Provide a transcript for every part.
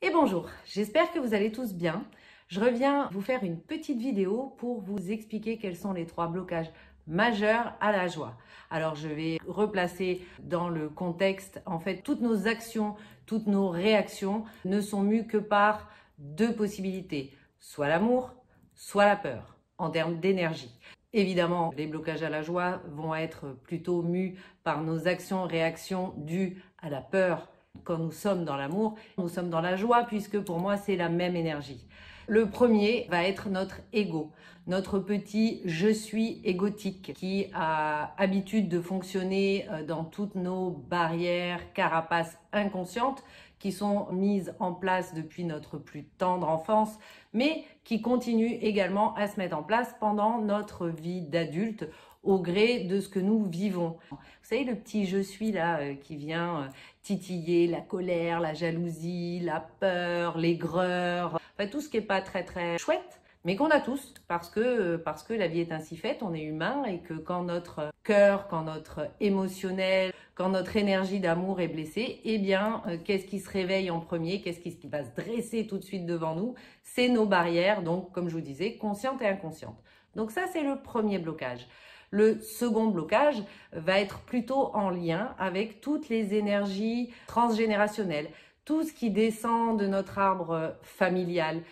Et bonjour, j'espère que vous allez tous bien. Je reviens vous faire une petite vidéo pour vous expliquer quels sont les 3 blocages majeurs à la joie. Alors je vais replacer dans le contexte, en fait, toutes nos actions, toutes nos réactions ne sont mues que par 2 possibilités, soit l'amour, soit la peur, en termes d'énergie. Évidemment, les blocages à la joie vont être plutôt mus par nos actions, réactions dues à la peur. Quand nous sommes dans l'amour, nous sommes dans la joie puisque pour moi c'est la même énergie. Le premier va être notre ego, notre petit je suis égotique qui a habitude de fonctionner dans toutes nos barrières, carapaces inconscientes qui sont mises en place depuis notre plus tendre enfance, mais qui continuent également à se mettre en place pendant notre vie d'adulte au gré de ce que nous vivons. Vous savez, le petit je suis là qui vient titiller la colère, la jalousie, la peur, l'aigreur, enfin tout ce qui n'est pas très chouette, mais qu'on a tous parce que la vie est ainsi faite, on est humain et que quand notre cœur, quand notre émotionnel, quand notre énergie d'amour est blessée, eh bien, qu'est-ce qui se réveille en premier? Qu'est-ce qui va se dresser tout de suite devant nous? C'est nos barrières, donc comme je vous disais, conscientes et inconscientes. Donc ça, c'est le premier blocage. Le second blocage va être plutôt en lien avec toutes les énergies transgénérationnelles, tout ce qui descend de notre arbre familial,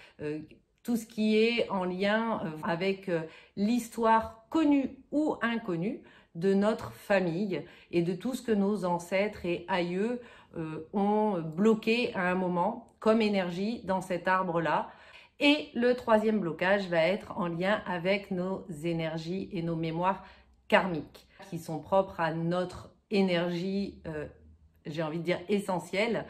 tout ce qui est en lien avec l'histoire connue ou inconnue de notre famille et de tout ce que nos ancêtres et aïeux ont bloqué à un moment comme énergie dans cet arbre-là. Et le troisième blocage va être en lien avec nos énergies et nos mémoires karmiques qui sont propres à notre énergie, j'ai envie de dire essentielle,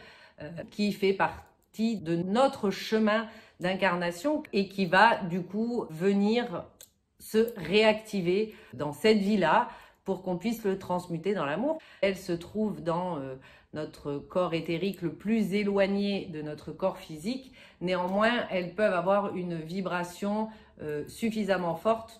qui fait partie de notre chemin d'incarnation et qui va du coup venir se réactiver dans cette vie-là pour qu'on puisse le transmuter dans l'amour. Elle se trouve dans notre corps éthérique le plus éloigné de notre corps physique. Néanmoins, elles peuvent avoir une vibration suffisamment forte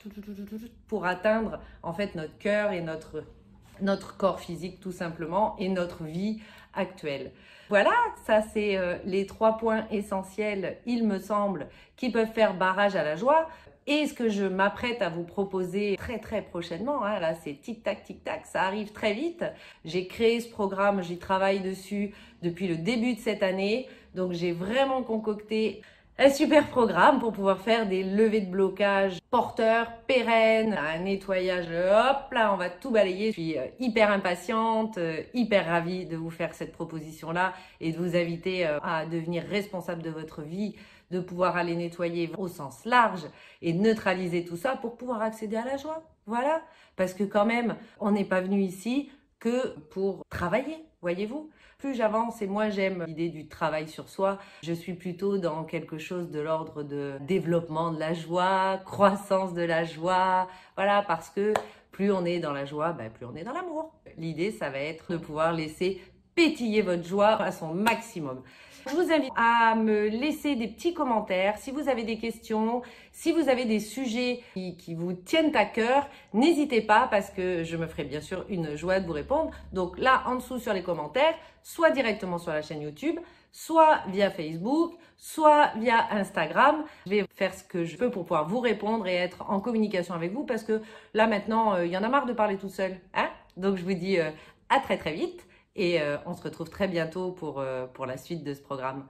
pour atteindre en fait notre cœur et notre corps physique tout simplement et notre vie actuelle. Voilà, ça c'est les 3 points essentiels, il me semble, qui peuvent faire barrage à la joie. Et ce que je m'apprête à vous proposer très prochainement, hein, là c'est tic-tac, ça arrive très vite. J'ai créé ce programme, j'y travaille dessus depuis le début de cette année. Donc j'ai vraiment concocté un super programme pour pouvoir faire des levées de blocage porteurs, pérennes, un nettoyage, hop là, on va tout balayer. Je suis hyper impatiente, hyper ravie de vous faire cette proposition-là et de vous inviter à devenir responsable de votre vie, de pouvoir aller nettoyer au sens large et neutraliser tout ça pour pouvoir accéder à la joie. Voilà, parce que quand même, on n'est pas venu ici que pour travailler, voyez-vous. Plus j'avance et moins j'aime l'idée du travail sur soi. Je suis plutôt dans quelque chose de l'ordre de développement de la joie, croissance de la joie. Voilà, parce que plus on est dans la joie, plus on est dans l'amour. L'idée, ça va être de pouvoir laisser pétiller votre joie à son maximum. Je vous invite à me laisser des petits commentaires si vous avez des questions, si vous avez des sujets qui vous tiennent à cœur, n'hésitez pas parce que je me ferai bien sûr une joie de vous répondre. Donc là, en dessous sur les commentaires, soit directement sur la chaîne YouTube, soit via Facebook, soit via Instagram. Je vais faire ce que je peux pour pouvoir vous répondre et être en communication avec vous parce que là maintenant, il y en a marre de parler tout seul, hein? Donc je vous dis à très vite. Et on se retrouve très bientôt pour la suite de ce programme.